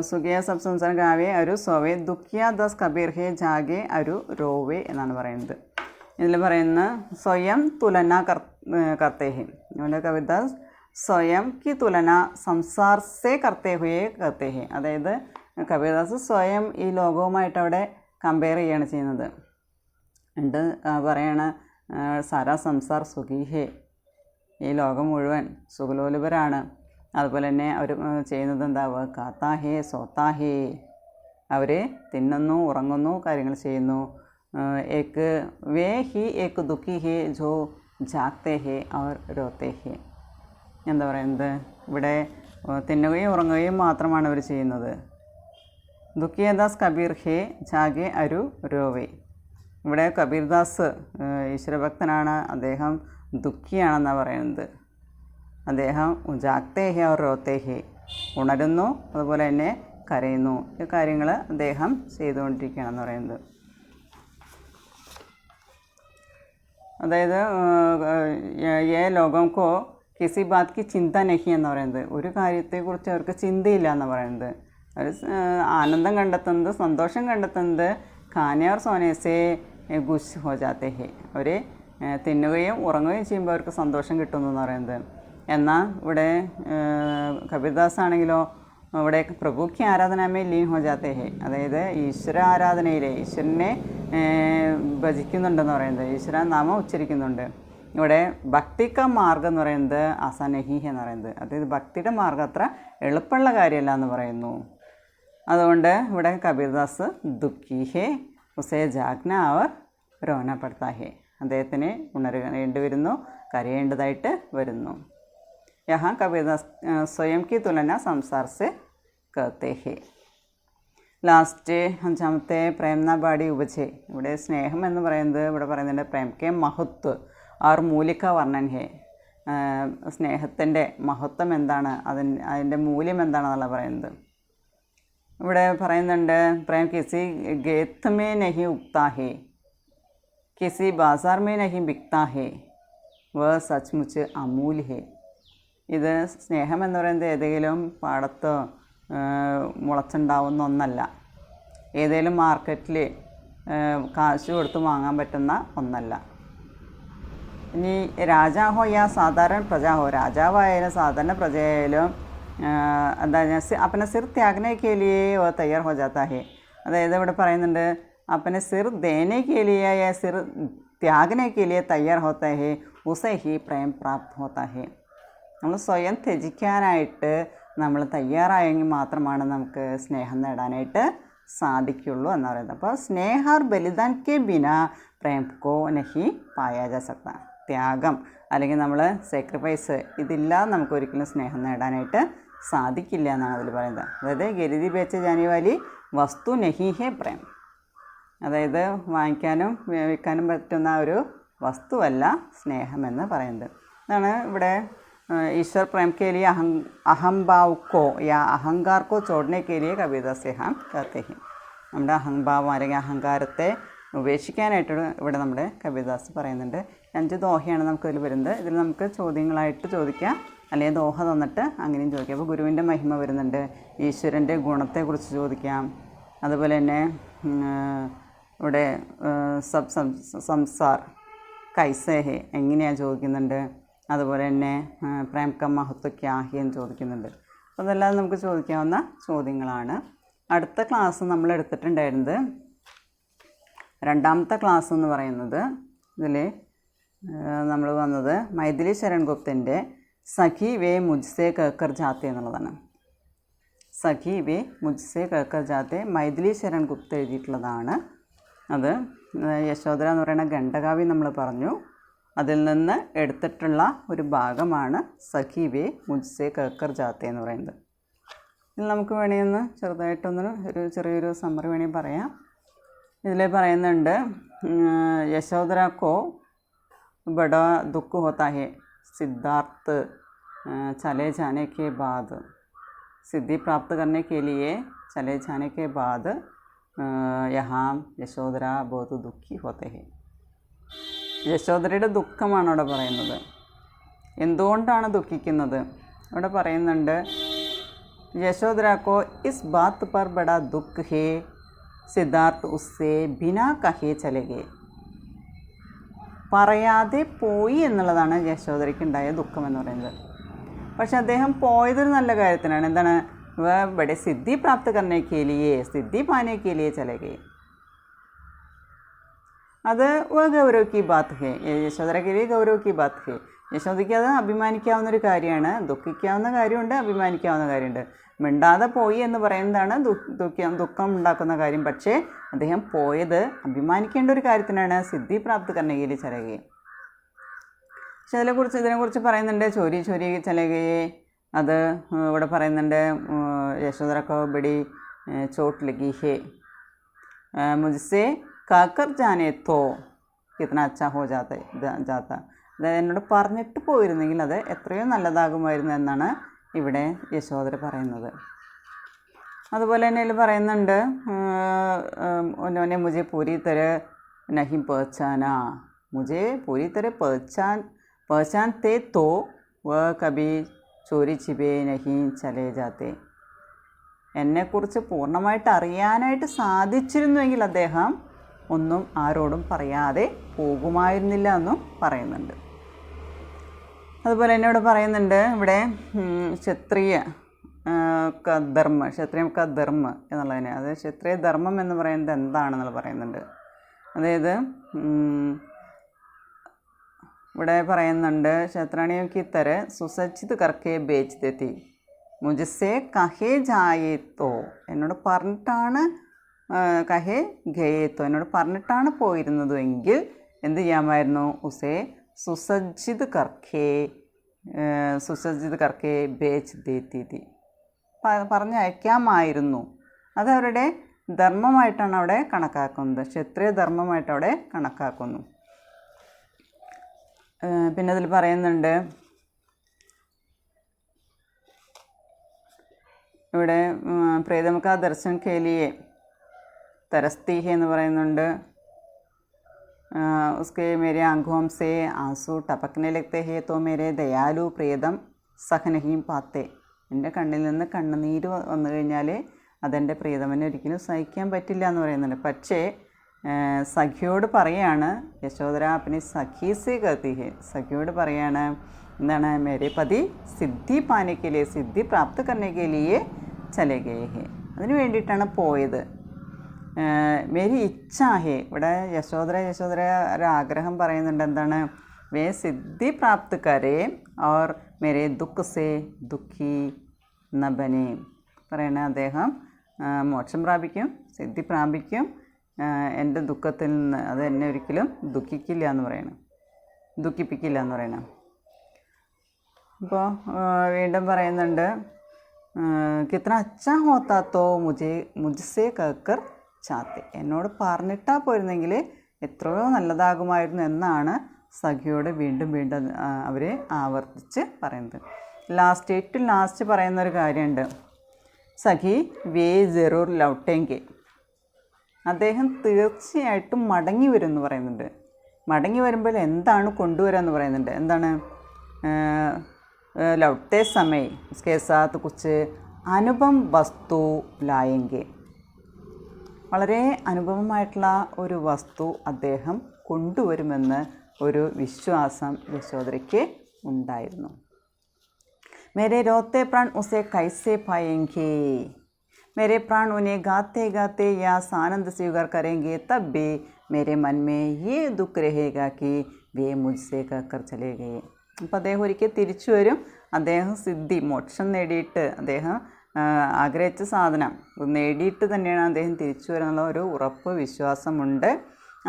സുഖിയ സബ് സംസാരം ഗാവേ ഒരു സോവേ ദുഃഖിയ ദസ് കബീർ ഹേ ജാഗെ ഒരു രോവേ എന്നാണ് പറയുന്നത്. ഇതിൽ പറയുന്ന സ്വയം തുലന കർത്തേ ഹേ, നമ്മുടെ കവിത സ്വയം കി തുലന സംസാർ സേ കർത്തേ ഹുയേ കർത്തേ ഹേ, അതായത് കബീർദാസ് സ്വയം ഈ ലോകവുമായിട്ട് അവിടെ കമ്പയർ ചെയ്യുകയാണ് ചെയ്യുന്നത്. എന്നിട്ട് പറയണ സാരാ സംസാർ സുഖി ഹേ, ഈ ലോകം മുഴുവൻ സുഖലോലുപരാണ്. അതുപോലെ തന്നെ അവർ ചെയ്യുന്നത് എന്താവുക? കാത്താ ഹേ സോത്താ ഹേ, അവർ തിന്നുന്നു, ഉറങ്ങുന്നു, കാര്യങ്ങൾ ചെയ്യുന്നു. ഏക്ക് വേ ഹി ഏക്ക് ദുഃഖി ഹേ ജോ ജാഗ്തേ ഹേ അവർ രോത്തേ ഹേ. എന്താ പറയുന്നത്? ഇവിടെ തിന്നുകയും ഉറങ്ങുകയും മാത്രമാണ് അവർ ചെയ്യുന്നത്. ദുഃഖിയദാസ് കബീർ ഹേ ജാഗെ അരു രോവേ. ഇവിടെ കബീർദാസ് ഈശ്വരഭക്തനാണ്, അദ്ദേഹം ദുഃഖിയാണെന്നാണ് പറയുന്നത്. അദ്ദേഹം ജാഗ്തേ ഹേ അവർ രോത്തേ ഹേ, ഉണരുന്നു, അതുപോലെ തന്നെ കരയുന്നു. ഈ കാര്യങ്ങൾ അദ്ദേഹം ചെയ്തുകൊണ്ടിരിക്കുകയാണെന്ന് പറയുന്നത്. അതായത് ഏ ലോകംക്കോ കിസി ബാത് കി ചിന്ത നഹി എന്ന് പറയുന്നത്, ഒരു കാര്യത്തെക്കുറിച്ച് അവർക്ക് ചിന്തയില്ല എന്ന് പറയുന്നത്. അവർ ആനന്ദം കണ്ടെത്തുന്നത്, സന്തോഷം കണ്ടെത്തുന്നത് ഖാനെ ഓർ സോനേസേ ഗുഷ് ഹോ ജാത്തേ ഹേ, അവർ തിന്നുകയും ഉറങ്ങുകയും ചെയ്യുമ്പോൾ അവർക്ക് സന്തോഷം കിട്ടുന്നു എന്ന് പറയുന്നത്. എന്നാൽ ഇവിടെ കബീർദാസ് ആണെങ്കിലോ ഇവിടെ പ്രഭുക്ക് ആരാധനാമേ ലീൻ ഹോ ജാത്തേ ഹേ, അതായത് ഈശ്വര ആരാധനയിലെ ഈശ്വരനെ ഭജിക്കുന്നുണ്ടെന്ന് പറയുന്നത്, ഈശ്വര നാമം ഉച്ചരിക്കുന്നുണ്ട്. ഇവിടെ ഭക്തിക്ക മാർഗം എന്ന് പറയുന്നത് ആസാനഹി എന്ന് പറയുന്നത്, അതായത് ഭക്തിയുടെ മാർഗം അത്ര എളുപ്പമുള്ള കാര്യമല്ല എന്ന് പറയുന്നു. അതുകൊണ്ട് ഇവിടെ കബീർദാസ് ദുഃഖി ഹേ ഉസേ ജാഗ്ന അവർ രോന പടുത്താ ഹേ, അദ്ദേഹത്തിന് ഉണരേണ്ടി വരുന്നു, കരയേണ്ടതായിട്ട് വരുന്നു. യഹാ കബീർദാസ് സ്വയം കി തുലന സംസാർ സെ കർത്തേ ഹേ. ലാസ്റ്റ് 5ാമത്തെ പ്രേംന ബാടി ഉപജെ. ഇവിടെ സ്നേഹം എന്ന് പറയുന്നത് ഇവിടെ പറയുന്നുണ്ട് പ്രേം കെ മഹത്വ ആർ മൂലിക വർണ്ണൻ ഹേ, സ്നേഹത്തിൻ്റെ മഹത്വം എന്താണ്, അതിൻ്റെ മൂല്യം എന്താണെന്നുള്ള പറയുന്നത്. ഇവിടെ പറയുന്നുണ്ട് പ്രേം കിസി ഗേത്ത് മേ നഹി ഉക്താ ഹേ, കിസി ബാസാർ മേ നഹി ബിക്താ ഹേ, വ സച്ച്മുച്ച് അമൂല് ഹേ. ഇത് സ്നേഹം എന്ന് പറയുന്നത് ഏതെങ്കിലും പാടത്തോ മുളച്ചുണ്ടാവുന്ന ഒന്നല്ല, ഏതെങ്കിലും മാർക്കറ്റിൽ കാശ് കൊടുത്ത് വാങ്ങാൻ പറ്റുന്ന ഒന്നല്ല. ഇനി രാജാ ഹോ യാ സാധാരണ പ്രജ ഹോ, രാജാവായാലും സാധാരണ പ്രജയായാലും എന്താ अपना सिर त्यागने के लिए वो तैयार हो जाता है, അതായത് ഇവിടെ പറയുന്നുണ്ട് अपने सिर देने के लिए या सिर त्यागने के लिए तैयार होता है उसे ही प्रेम प्राप्त होता है. നമ്മൾ സ്വയം ത്യജിക്കാനായിട്ട് നമ്മൾ തയ്യാറായെങ്കിൽ മാത്രമാണ് നമുക്ക് സ്നേഹം നേടാനായിട്ട് സാധിക്കുള്ളൂ എന്ന് പറയുന്നത്. അപ്പോൾ സ്നേഹ और बलिदान के बिना प्रेम को नहीं पाया जा सकता. ത്യാഗം അല്ലെങ്കിൽ നമ്മൾ സാക്രിഫൈസ് ഇതില്ലാതെ നമുക്ക് ഒരിക്കലും സ്നേഹം നേടാനായിട്ട് സാധിക്കില്ല എന്നാണ് അതിൽ പറയുന്നത്. അതായത് ഗരിതി ബേച്ച് ജാനെ വാലി വസ്തു നഹി ഹേ പ്രേം. അതായത് വാങ്ങിക്കാനും വിൽക്കാനും പറ്റുന്ന ഒരു വസ്തുവല്ല സ്നേഹമെന്ന് പറയുന്നത്. അതാണ് ഇവിടെ ഈശ്വർ പ്രേം കെ ലിയെ അഹംഭാവ് കോ യാ അഹങ്കാർ കോ ചോടനെ കെ ലിയെ കബീർദാസ് യഹാം കഹത്തെ ഹി. നമ്മുടെ അഹംഭാവം അല്ലെങ്കിൽ അഹങ്കാരത്തെ ഉപേക്ഷിക്കാനായിട്ട് ഇവിടെ നമ്മുടെ കബീർദാസ് പറയുന്നുണ്ട്. 5 ദോഹയാണ് നമുക്കതിൽ വരുന്നത്. ഇതിൽ നമുക്ക് ചോദ്യങ്ങളായിട്ട് ചോദിക്കാം, അല്ലെങ്കിൽ ദോഹ തന്നിട്ട് അങ്ങനെയും ചോദിക്കാം. അപ്പോൾ ഗുരുവിൻ്റെ മഹിമ വരുന്നുണ്ട്, ഈശ്വരൻ്റെ ഗുണത്തെക്കുറിച്ച് ചോദിക്കാം. അതുപോലെ തന്നെ ഇവിടെ സംസാർ കൈസേ ഹേ എങ്ങനെയാണ് ചോദിക്കുന്നുണ്ട്. അതുപോലെ തന്നെ പ്രേം ക മഹത്വ ക്യാ ഹി എന്ന് ചോദിക്കുന്നുണ്ട്. അപ്പോൾ അതെല്ലാം നമുക്ക് ചോദിക്കാവുന്ന ചോദ്യങ്ങളാണ്. അടുത്ത ക്ലാസ് നമ്മൾ എടുത്തിട്ടുണ്ടായിരുന്നത് 2ാമത്തെ ക്ലാസ് എന്ന് പറയുന്നത് ഇതിൽ നമ്മൾ വന്നത് മൈഥിലി ശരൺ ഗുപ്തൻ്റെ സഖി വേ മുജ്സേ കേക്കർ ജാത്തെ എന്നുള്ളതാണ്. സഖി വേ മുജ്സേ കേക്കർ ജാത്തെ മൈഥിലി ശരൺ ഗുപ്ത എഴുതിയിട്ടുള്ളതാണ്. അത് യശോധര എന്ന് പറയുന്ന ഖണ്ഡകാവ്യം നമ്മൾ പറഞ്ഞു, അതിൽ നിന്ന് എടുത്തിട്ടുള്ള ഒരു ഭാഗമാണ് സഖി വേ മുജ്സേ കേക്കർ ജാത്തെ എന്ന് പറയുന്നത്. ഇതിൽ നമുക്ക് വേണമെന്ന് ചെറുതായിട്ടൊന്ന് ചെറിയൊരു സമ്മറി വേണമെങ്കിൽ പറയാം. ഇതിൽ പറയുന്നുണ്ട് യശോധര കോ ബഡ ദുഃഖ ഹോത്താ ഹെ സിദ്ധാർത്ഥ് ചले जाने के बाद सिद्धि प्राप्त करने के लिए चले जाने के बाद यहाँ യശോധര बहुत दुखी होते हैं. യശോധരയുടെ ദുഃഖമാണ് അവിടെ പറയുന്നത്. എന്തുകൊണ്ടാണ് ദുഃഖിക്കുന്നത് അവിടെ പറയുന്നുണ്ട്. യശോധര കോ ഇസ് ബാത്ത് പർ ബഡാ ദുഃഖ് ഹേ സിദ്ധാർത്ഥ് ഉസ്സേ ബിനാ കഹേ ചലെ ഗേ. പറയാതെ പോയി എന്നുള്ളതാണ് യശോധരയ്ക്കുണ്ടായ ദുഃഖം എന്ന് പറയുന്നത്. പക്ഷെ അദ്ദേഹം പോയതൊരു നല്ല കാര്യത്തിനാണ്. എന്താണ്? ബഡെ സിദ്ധി പ്രാപ്ത് കർണേ കെ ലിയേ സിദ്ധി പാനെ കെ ലിയേ ചലെ ഗേ. അത് ഗൗരവ് കി ബാത്ത് ഹേ. യശോധര കെ ലിയേ ഗൗരവ് കി ബാത്ത് ഹേ. യശോദയ്ക്ക് അത് അഭിമാനിക്കാവുന്നൊരു കാര്യമാണ്. ദുഃഖിക്കാവുന്ന കാര്യമുണ്ട്, അഭിമാനിക്കാവുന്ന കാര്യമുണ്ട്. മിണ്ടാതെ പോയി എന്ന് പറയുന്നതാണ് ദുഃഖം ഉണ്ടാക്കുന്ന കാര്യം. പക്ഷേ അദ്ദേഹം പോയത് അഭിമാനിക്കേണ്ട ഒരു കാര്യത്തിനാണ്. സിദ്ധി പ്രാപ്ത് കർണഗിരി ചലകയെ. പക്ഷെ ഇതിനെക്കുറിച്ച് പറയുന്നുണ്ട്. ചോരി ചോരി ചലകയെ അത് ഇവിടെ പറയുന്നുണ്ട്. യശോധര കോ ബഡി ചോട്ട് ലഗി ഹേ മുജ്സേ കാക്കർ ജാനെ തോ കിतना अच्छा हो जाता. അതായത് എന്നോട് പറഞ്ഞിട്ട് പോയിരുന്നെങ്കിൽ അത് എത്രയോ നല്ലതാകുമായിരുന്നു എന്നാണ് ഇവിടെ യശോധര പറയുന്നത്. അതുപോലെ തന്നെ ഇതിൽ പറയുന്നുണ്ട് ഉन्होंने मुझे पूरी तरह नहीं पहचाना. मुझे पूरी तरह पहचानते तो वह कभी चोरी छिपे नहीं चले जाते. എന്നെക്കുറിച്ച് പൂർണ്ണമായിട്ട് അറിയാനായിട്ട് സാധിച്ചിരുന്നുവെങ്കിൽ അദ്ദേഹം ഒന്നും ആരോടും പറയാതെ പോകുമായിരുന്നില്ല എന്നും പറയുന്നുണ്ട്. അതുപോലെ തന്നെ ഇവിടെ പറയുന്നുണ്ട്. ഇവിടെ ക്ഷത്രിയ ധർമ്മ എന്നുള്ളതിനെ, അത് ക്ഷത്രിയ ധർമ്മം എന്ന് പറയുന്നത് എന്താണെന്നുള്ള പറയുന്നുണ്ട്. അതായത് ഇവിടെ പറയുന്നുണ്ട് ക്ഷത്രാണിയോ കി തര സുസജ്ജിത് കർക്കെ ബേച്ച് തെത്തി മുജസെ കഹേ ജായേത്തോ. എന്നോട് പറഞ്ഞിട്ടാണ് കഹേ ഗയേത്തോ, എന്നോട് പറഞ്ഞിട്ടാണ് പോയിരുന്നതെങ്കിൽ എന്ത് ചെയ്യാമായിരുന്നു? ഉസേ സുസജ്ജിത് കർക്കെ ബേച്ച് ദേത്തി. പറഞ്ഞയക്കാമായിരുന്നു. അതവരുടെ ധർമ്മമായിട്ടാണ് അവിടെ കണക്കാക്കുന്നത്. ക്ഷത്രിയ ധർമ്മമായിട്ട് അവിടെ കണക്കാക്കുന്നു. പിന്നെ അതിൽ പറയുന്നുണ്ട് ഇവിടെ പ്രേതമക്ക ദർശൻ കേലിയെ തരസ്തീഹ എന്ന് പറയുന്നുണ്ട്. उसके मेरे आँखों से आंसू टपकने लगते हैं तो मेरे दयालु प्रेതം സഹ नहीं पाते. എൻ്റെ കണ്ണിൽ നിന്ന് കണ്ണുനീര് വന്നു കഴിഞ്ഞാൽ അതെൻ്റെ പ്രിയതമനെ ഒരിക്കലും സഹിക്കാൻ പറ്റില്ല എന്ന് പറയുന്നുണ്ട്. പക്ഷേ സഖിയോട് പറയാണ് യശോധര അപ്പനെ സഖീസേ കത്തി ഹേ. സഖിയോട് പറയാണ് എന്താണ്? മേരെ പതി സിദ്ധി പാനയ്ക്ക് ലിയേ സിദ്ധി പ്രാപ്ത് കർണയ്ക്ക് ലിയേ ചലേ ഗയേ ഹേ. അതിന് വേണ്ടിയിട്ടാണ് പോയത്. മേരി ഇച്ഛാഹേ, ഇവിടെ യശോദര ഒരു ആഗ്രഹം പറയുന്നുണ്ട്. എന്താണ്? വേ സിദ്ധി പ്രാപ്ത് കരേ ഓർ മേരെ ദുഃഖ് സേ ദുഃഖി നബനെ പറയണ. അദ്ദേഹം മോക്ഷം പ്രാപിക്കും, സിദ്ധി പ്രാപിക്കും, എൻ്റെ ദുഃഖത്തിൽ നിന്ന് അത് എന്നെ ഒരിക്കലും ദുഃഖിപ്പിക്കില്ല എന്ന് പറയണം. അപ്പോൾ വീണ്ടും പറയുന്നുണ്ട്, കിത്ര അച്ഛാ ഹോത്താത്തോ മുജ്സേ കക്കർ ചാത്തെ, എന്നോട് പറഞ്ഞിട്ടാ പോയിരുന്നെങ്കിൽ എത്രയോ നല്ലതാകുമായിരുന്നു എന്നാണ് സഖിയോട് വീണ്ടും അവർ ആവർത്തിച്ച് പറയുന്നത്. ഏറ്റവും ലാസ്റ്റ് പറയുന്നൊരു കാര്യമുണ്ട്. സഖി വേ ജറൂർ ലൗട്ടെങ്കെ, അദ്ദേഹം തീർച്ചയായിട്ടും മടങ്ങി വരും എന്ന് പറയുന്നുണ്ട്. മടങ്ങി വരുമ്പോൾ എന്താണ് കൊണ്ടുവരിക എന്ന് പറയുന്നുണ്ട്. എന്താണ്? ലൗട്ടെ സമയ് ഉസ്കെ സാത്ത് കുച്ച് അനുപം വസ്തു ലായെങ്കെ, വളരെ അനുപമമായിട്ടുള്ള ഒരു വസ്തു അദ്ദേഹം കൊണ്ടുവരുമെന്ന് ഒരു വിശ്വാസം യശോദരയ്ക്ക് ഉണ്ടായിരുന്നു. മേരെ രോത്തെ പ്രാൺ ഉസെ കൈസെ പായെങ്കെ, मेरे प्राण उन्हें गाते गाते या आनंद स्वीकार करेंगे तब भी मेरे मन में ये दुख रहेगा कि वे मुझसे कहकर चले गए. അപ്പോൾ അദ്ദേഹം ഒരിക്കൽ തിരിച്ചു വരും. അദ്ദേഹം സിദ്ധി മോക്ഷം നേടിയിട്ട്, അദ്ദേഹം ആഗ്രഹിച്ച സാധനം നേടിയിട്ട് തന്നെയാണ് അദ്ദേഹം തിരിച്ചു വരുന്നുള്ള ഒരു ഉറപ്പ് വിശ്വാസമുണ്ട്.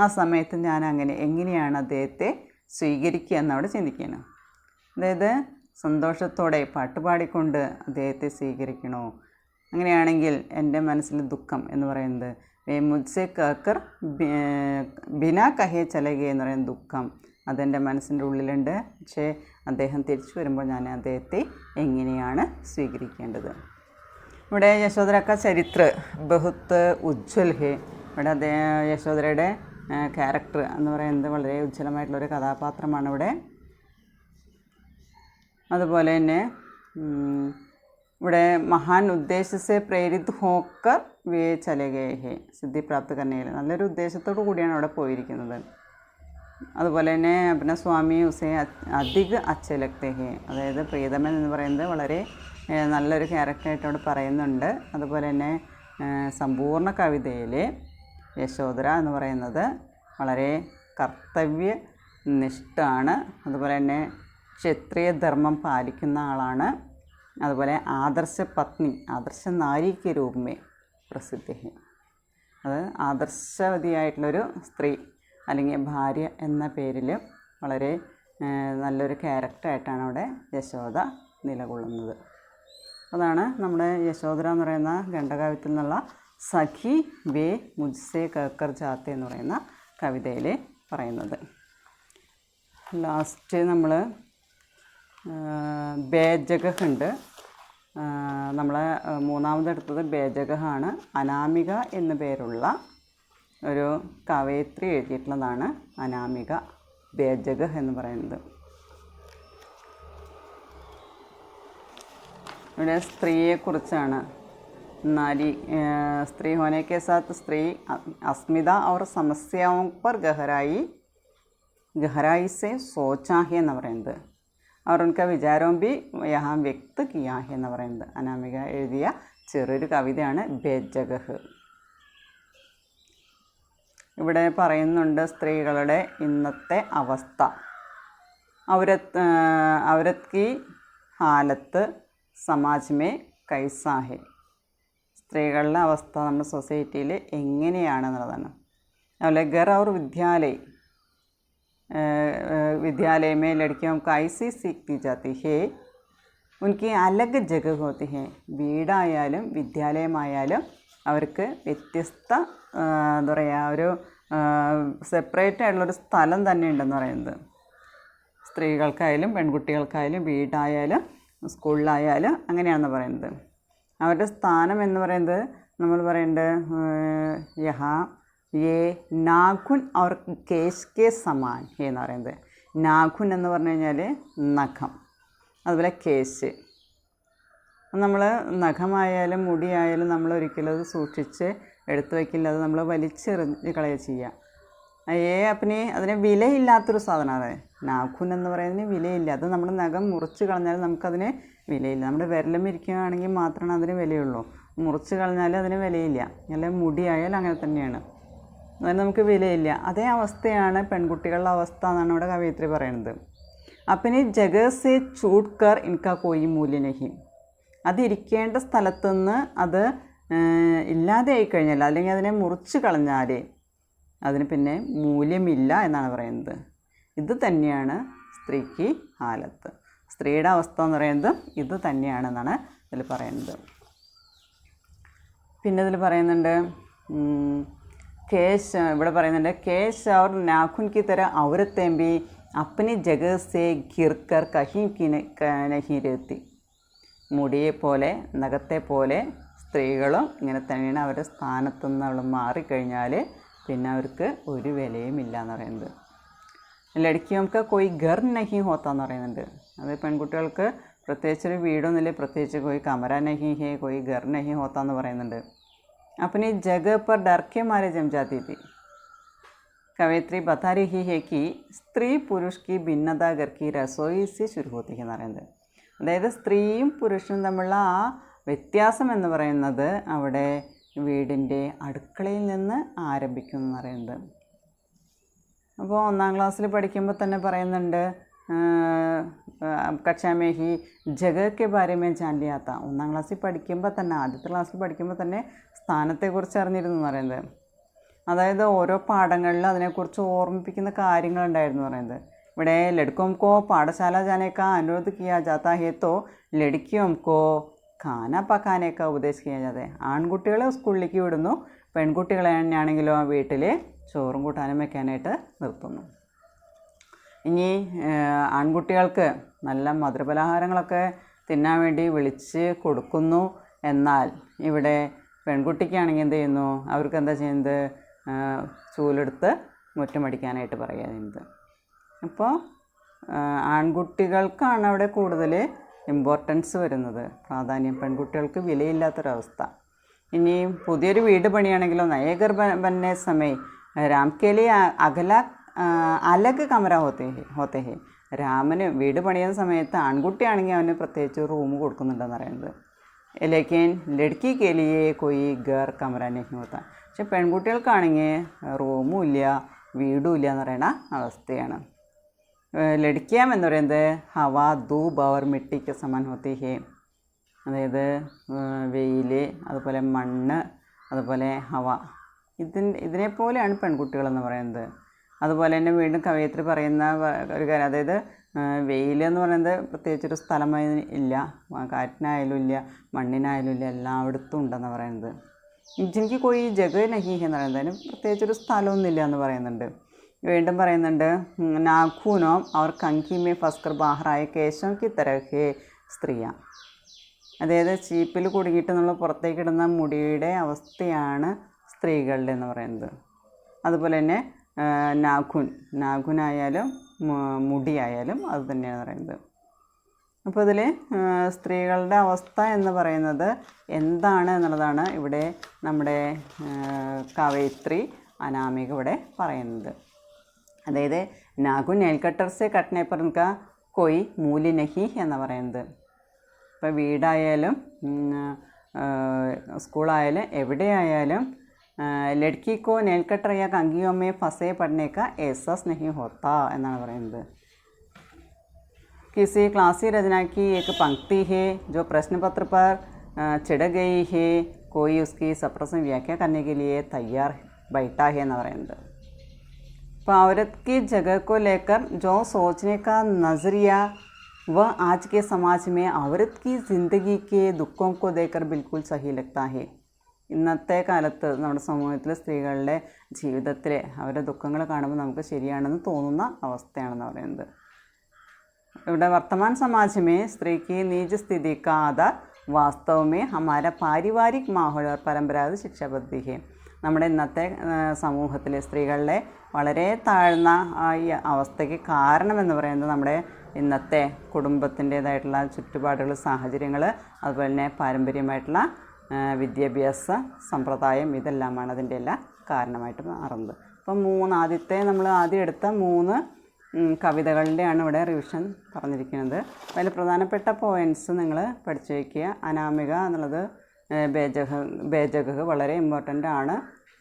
ആ സമയത്ത് ഞാൻ എങ്ങനെയാണ് അദ്ദേഹത്തെ സ്വീകരിക്കുക എന്നവിടെ ചിന്തിക്കണം. അതായത് സന്തോഷത്തോടെ പാട്ടുപാടിക്കൊണ്ട് അദ്ദേഹത്തെ സ്വീകരിക്കണോ? അങ്ങനെയാണെങ്കിൽ എൻ്റെ മനസ്സിൽ ദുഃഖം എന്ന് പറയുന്നത് മുജ്സെ കേക്കർ ബിനാ കഹേ ചലകെ എന്ന് പറയുന്ന ദുഃഖം അതെൻ്റെ മനസ്സിൻ്റെ ഉള്ളിലുണ്ട്. പക്ഷേ അദ്ദേഹം തിരിച്ചു വരുമ്പോൾ ഞാൻ അദ്ദേഹത്തെ എങ്ങനെയാണ് സ്വീകരിക്കേണ്ടത്? ഇവിടെ യശോദരക്ക ചരിത്ര ബഹുത്ത് ഉജ്ജ്വൽ ഹേ. ഇവിടെ യശോദരയുടെ ക്യാരക്ടർ എന്ന് പറയുന്നത് വളരെ ഉജ്ജ്വലമായിട്ടുള്ളൊരു കഥാപാത്രമാണ് ഇവിടെ. അതുപോലെ തന്നെ ഇവിടെ മഹാൻ ഉദ്ദേശസെ പ്രേരിത് ഹോക്കർ വേ ചലകേ ഹേ, സിദ്ധി പ്രാപ്ത് കർണയിൽ നല്ലൊരു ഉദ്ദേശത്തോടു കൂടിയാണ് അവിടെ പോയിരിക്കുന്നത്. അതുപോലെ തന്നെ പിന്നെ സ്വാമി ഉസേ അധിക അച്ഛേ ലഗ്തേ ഹേ, അതായത് പ്രീതമൻ എന്ന് പറയുന്നത് വളരെ നല്ലൊരു ക്യാരക്ടറായിട്ട് അവിടെ പറയുന്നുണ്ട്. അതുപോലെ തന്നെ സമ്പൂർണ്ണ കവിതയിൽ യശോദര എന്ന് പറയുന്നത് വളരെ കർത്തവ്യനിഷ്ഠാണ്. അതുപോലെ തന്നെ ക്ഷത്രിയ ധർമ്മം പാലിക്കുന്ന ആളാണ്. അതുപോലെ ആദർശ പത്നി, ആദർശ നാരിക്ക് രൂപമേ പ്രസിദ്ധി, അത് ആദർശവതിയായിട്ടുള്ളൊരു സ്ത്രീ അല്ലെങ്കിൽ ഭാര്യ എന്ന പേരിൽ വളരെ നല്ലൊരു ക്യാരക്ടറായിട്ടാണ് അവിടെ യശോദ നിലകൊള്ളുന്നത്. അതാണ് നമ്മുടെ യശോദര എന്ന് പറയുന്ന ഖണ്ഡകാവ്യത്തിൽ നിന്നുള്ള സഖി വേ മുജ്സേ കേക്കർ ജാത്തെ എന്ന് പറയുന്ന കവിതയിൽ പറയുന്നത്. ലാസ്റ്റ് നമ്മൾ ബേജഗഹ് ഉണ്ട്. നമ്മൾ മൂന്നാമതെടുത്തത് ബേജഗഹാണ്. അനാമിക എന്നു പേരുള്ള ഒരു കവയിത്രി എഴുതിയിട്ടുള്ളതാണ് അനാമിക ബേജഗഹ് എന്ന് പറയുന്നത്. ഇവിടെ സ്ത്രീയെക്കുറിച്ചാണ്. नारी स्त्री होने के साथ स्त्री अस्मिता और समस्याओं पर गहराई से सोचा है എന്ന് പറയുന്നത്. और उनका विचारों भी यहाँ व्यक्त किया है എന്ന് പറയുന്നത് അനാമിക എഴുതിയ ചെറിയൊരു കവിതയാണ് ബേജഗഹ്. ഇവിടെ പറയുന്നുണ്ട് സ്ത്രീകളുടെ ഇന്നത്തെ അവസ്ഥ. औरत की हालत समाज में कैसा है, സ്ത്രീകളുടെ അവസ്ഥ നമ്മുടെ സൊസൈറ്റിയിൽ എങ്ങനെയാണെന്നുള്ളതാണ്. അതുപോലെ घर और विद्यालय में लड़कियों को ऐसी सीखती जाती है उनकी अलग जगह होती है. വീടായാലും വിദ്യാലയമായാലും അവർക്ക് വ്യത്യസ്ത എന്താ പറയുക ഒരു സെപ്പറേറ്റ് ആയിട്ടുള്ളൊരു സ്ഥലം തന്നെ ഉണ്ടെന്ന് പറയുന്നത്. സ്ത്രീകൾക്കായാലും പെൺകുട്ടികൾക്കായാലും വീടായാലും സ്കൂളിലായാലും അങ്ങനെയാണെന്ന് പറയുന്നത്. അവരുടെ സ്ഥാനം എന്ന് പറയുന്നത് നമ്മൾ പറയേണ്ടത് യഹാ യേ നാഖുൻ അവർ കേശ് കെ സമാൻ എന്ന് പറയുന്നത്. നാഖുൻ എന്ന് പറഞ്ഞു കഴിഞ്ഞാൽ നഖം, അതുപോലെ കേശ്. നമ്മൾ നഖമായാലും മുടിയായാലും നമ്മൾ ഒരിക്കലും അത് സൂക്ഷിച്ച് എടുത്തു വയ്ക്കില്ല, അത് നമ്മൾ വലിച്ചെറിഞ്ഞ് കളയുക ചെയ്യുക. അപ്പനി അതിന് വിലയില്ലാത്തൊരു സാധനമാണ് നാഖൂൻ എന്ന് പറയുന്നതിന് വിലയില്ല. അത് നമ്മുടെ നഖം മുറിച്ച് കളഞ്ഞാൽ നമുക്കതിന് വിലയില്ല. നമ്മുടെ വിരലും ഇരിക്കുകയാണെങ്കിൽ മാത്രമാണ് അതിന് വിലയുള്ളൂ. മുറിച്ച് കളഞ്ഞാൽ അതിന് വിലയില്ല. അല്ലെങ്കിൽ മുടിയായാൽ അങ്ങനെ തന്നെയാണ്, അതിന് നമുക്ക് വിലയില്ല. അതേ അവസ്ഥയാണ് പെൺകുട്ടികളുടെ അവസ്ഥ എന്നാണ് ഇവിടെ കവയിത്രി പറയുന്നത്. അപ്പനി ജഗസെ ചൂട്ട്കർ ഇൻകാ കോയി മൂല്യനഹി, അതിരിക്കേണ്ട സ്ഥലത്തുനിന്ന് അത് ഇല്ലാതെ ആയിക്കഴിഞ്ഞാൽ അല്ലെങ്കിൽ അതിനെ മുറിച്ച് കളഞ്ഞാൽ അതിന് പിന്നെ മൂല്യമില്ല എന്നാണ് പറയുന്നത്. ഇത് തന്നെയാണ് സ്ത്രീക്ക് ഹാലത്ത്, സ്ത്രീയുടെ അവസ്ഥ എന്ന് പറയുന്നത് ഇത് തന്നെയാണെന്നാണ് ഇതിൽ പറയുന്നത്. പിന്നെ ഇതിൽ പറയുന്നുണ്ട് കേശ്, ഇവിടെ പറയുന്നുണ്ട് കേശ് और नाखून की तरह औरतें भी अपनी जगह से गिरकर कहीं की नहीं रहती. മുടിയെ പോലെ നഖത്തെ പോലെ സ്ത്രീകളും ഇങ്ങനെ തന്നെയാണ്. അവരുടെ സ്ഥാനത്തു നിന്ന് അവൾ മാറിക്കഴിഞ്ഞാൽ പിന്നെ അവർക്ക് ഒരു വിലയും ഇല്ല എന്ന് പറയുന്നത്. ലഡ്ക്കിയോക്ക് കോയി ഘർ നഹി ഹോത്താന്ന് പറയുന്നുണ്ട്. അത് പെൺകുട്ടികൾക്ക് പ്രത്യേകിച്ചൊരു വീടൊന്നുമില്ല, പ്രത്യേകിച്ച് കോയി കമര നഹി ഹേ കോയി ഘർ നഹി ഹോത്താന്ന് പറയുന്നുണ്ട്. अपनी जगह पर डर के मारे जम जाती थी. कवयित्री बता रही है कि स्त्री पुरुष की भिन्नता घर की रसोई से शुरू होती है എന്ന് പറയുന്നത്. അതായത് സ്ത്രീയും പുരുഷനും തമ്മിലുള്ള ആ വ്യത്യാസം എന്ന് പറയുന്നത് അവിടെ വീടിൻ്റെ അടുക്കളയിൽ നിന്ന് ആരംഭിക്കും എന്ന് പറയുന്നത്. അപ്പോൾ 1ാം ക്ലാസ്സിൽ പഠിക്കുമ്പോൾ തന്നെ പറയുന്നുണ്ട് കക്ഷാമേ ഹി ജഗക്കെ ബാരമേ ജാൻ ലിയാത്ത. 1ാം ക്ലാസ്സിൽ പഠിക്കുമ്പോൾ തന്നെ, ആദ്യത്തെ ക്ലാസ്സിൽ പഠിക്കുമ്പോൾ തന്നെ സ്ഥാനത്തെക്കുറിച്ച് അറിഞ്ഞിരുന്നു എന്ന് പറയുന്നത്. അതായത് ഓരോ പാഠങ്ങളിൽ അതിനെക്കുറിച്ച് ഓർമ്മിപ്പിക്കുന്ന കാര്യങ്ങളുണ്ടായിരുന്നു പറയുന്നത്. ഇവിടെ ലഡ്ക്കോംകോ പാഠശാല ജാനേക്കാ അനുരോധ് കിയാ ജാത്താ ഹേ തോ ലഡ്ക്കിയോംകോ ഖാന പക്കാനേക്കാ ഉപദേശിക്കുക ചെയ്യാതെ. ആൺകുട്ടികളെ സ്കൂളിലേക്ക് വിടുന്നു, പെൺകുട്ടികളെ തന്നെയാണെങ്കിലോ വീട്ടിൽ ചോറും കൂട്ടാനും വെക്കാനായിട്ട് നിർത്തുന്നു. ഇനി ആൺകുട്ടികൾക്ക് നല്ല മധുരപലഹാരങ്ങളൊക്കെ തിന്നാൻ വേണ്ടി വിളിച്ച് കൊടുക്കുന്നു. എന്നാൽ ഇവിടെ പെൺകുട്ടിക്കാണെങ്കിൽ എന്ത് ചെയ്യുന്നു, അവർക്ക് എന്താ ചെയ്യുന്നത്, ചൂലെടുത്ത് മുറ്റമടിക്കാനായിട്ട് പറയുക ചെയ്യുന്നത്. അപ്പോൾ ആൺകുട്ടികൾക്കാണ് അവിടെ കൂടുതൽ ഇമ്പോർട്ടൻസ് വരുന്നത്, പ്രാധാന്യം. പെൺകുട്ടികൾക്ക് വിലയില്ലാത്തൊരവസ്ഥ. ഇനി പുതിയൊരു വീട് പണിയാണെങ്കിലോ നയഗർ ബന്നെ സമയം രാംകേലി അലഗ് കമര ഹോത്തേ ഹേ. രാമന് വീട് പണിയുന്ന സമയത്ത് ആൺകുട്ടിയാണെങ്കിൽ അവന് പ്രത്യേകിച്ച് റൂം കൊടുക്കുന്നുണ്ടെന്ന് പറയുന്നത്. ലേക്കിൻ ലഡ്ക്കി കേലിയെ കോയി ഗർ കമര നഹി ഹോത്ത. പക്ഷെ പെൺകുട്ടികൾക്കാണെങ്കിൽ റൂമും ഇല്ല വീടും ഇല്ല എന്ന് പറയുന്ന അവസ്ഥയാണ്. ലഡ്ക്കിയാം എന്ന് പറയുന്നത് ഹവ ധൂപ് അവർ മിട്ടിക്ക് സമാൻ ഹോത്തി ഹേ. അതായത് വെയിൽ, അതുപോലെ മണ്ണ്, അതുപോലെ ഹവ, ഇതിനെപ്പോലെയാണ് പെൺകുട്ടികളെന്ന് പറയുന്നത്. അതുപോലെ തന്നെ വീണ്ടും കവയിത്രി പറയുന്ന ഒരു കാര്യം, അതായത് വെയിലെന്ന് പറയുന്നത് പ്രത്യേകിച്ചൊരു സ്ഥലമായി ഇല്ല, കാറ്റിനായാലും ഇല്ല, മണ്ണിനായാലും ഇല്ല, എല്ലായിടത്തും ഉണ്ടെന്ന് പറയുന്നത്. ജിൻക്ക് കോയി ജഗ നഹി എന്ന് പറയുന്നത്, അതിന് പ്രത്യേകിച്ചൊരു സ്ഥലമൊന്നുമില്ല എന്ന് പറയുന്നുണ്ട്. വീണ്ടും പറയുന്നുണ്ട് നാഖൂനോ അവർ കങ്കിമേ ഫസ്കർ ബാഹറായ കേശം കി തരഹേ സ്ത്രീയ. അതായത് ചീപ്പിൽ കുടുങ്ങിയിട്ട് നമ്മൾ പുറത്തേക്ക് ഇടുന്ന മുടിയുടെ അവസ്ഥയാണ് സ്ത്രീകളുടെ എന്ന് പറയുന്നത്. അതുപോലെ തന്നെ നാഖുനായാലും മുടിയായാലും അത് തന്നെയാണ് പറയുന്നത്. അപ്പോൾ ഇതിൽ സ്ത്രീകളുടെ അവസ്ഥ എന്ന് പറയുന്നത് എന്താണ് എന്നുള്ളതാണ് ഇവിടെ നമ്മുടെ കവയിത്രി അനാമിക ഇവിടെ പറയുന്നത്. അതായത് നാഖുൻ നെയിൽ കട്ടർ സെ കട്ടനെ പർ ഉൻകാ കോയി മൂല്യ നഹി എന്ന് പറയുന്നത്. ഇപ്പോൾ വീടായാലും സ്കൂളായാലും എവിടെയായാലും ലഡ്ക്കി കോ നെയിൽ കട്ടർ യാ കങ്കിയോ മേ ഫസേ പഠനെ കാ എഹ്സാസ് നഹി ഹോത്താ എന്നാണ് പറയുന്നത്. किसी क्लासी रचना की एक पंक्ति है जो प्रश्न पत्र पर चिढ़ गई है, कोई उसकी सप्रश्न व्याख्या करने के लिए तैयार बैठा है എന്ന് പറയുന്നത്. അപ്പോൾ औरत की जगह को लेकर जो सोचने का नज़रिया वह आज के समाज में औरत की ज़िंदगी के दुखों को देखकर बिल्कुल सही लगता है. ഇന്നത്തെ കാലത്ത് നമ്മുടെ സമൂഹത്തിൽ സ്ത്രീകളുടെ ജീവിതത്തിൽ അവരുടെ ദുഃഖങ്ങൾ കാണുമ്പോൾ നമുക്ക് ശരിയാണെന്ന് തോന്നുന്ന അവസ്ഥയാണെന്ന് പറയുന്നത്. ഇവിടെ വർത്തമാൻ समाज में स्त्री की निज स्थिति का आधार वास्तव में हमारा पारिवारिक माहौल और परंपरागत शिक्षा पद्धति है. നമ്മുടെ ഇന്നത്തെ സമൂഹത്തിലെ സ്ത്രീകളുടെ വളരെ താഴ്ന്ന ഈ അവസ്ഥയ്ക്ക് കാരണമെന്ന് പറയുന്നത് നമ്മുടെ ഇന്നത്തെ കുടുംബത്തിൻ്റേതായിട്ടുള്ള ചുറ്റുപാടുകൾ, സാഹചര്യങ്ങൾ, അതുപോലെ തന്നെ പാരമ്പര്യമായിട്ടുള്ള വിദ്യാഭ്യാസ സമ്പ്രദായം, ഇതെല്ലാമാണ് അതിൻ്റെ എല്ലാം കാരണമായിട്ട് മാറുന്നത്. അപ്പം ആദ്യത്തെ നമ്മൾ ആദ്യം എടുത്ത 3 കവിതകളുടെയാണ് ഇവിടെ റിവിഷൻ പറഞ്ഞിരിക്കുന്നത്. അതിൽ പ്രധാനപ്പെട്ട പോയിൻറ്റ്സ് നിങ്ങൾ പഠിച്ചു വയ്ക്കുക. അനാമിക എന്നുള്ളത് ബേജക് വളരെ ഇമ്പോർട്ടൻ്റ് ആണ്.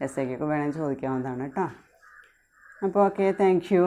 എസ് ഐക്കൊക്കെ വേണമെങ്കിൽ ചോദിക്കാവുന്നതാണ് കേട്ടോ. അപ്പോൾ ഓക്കെ, താങ്ക് യു.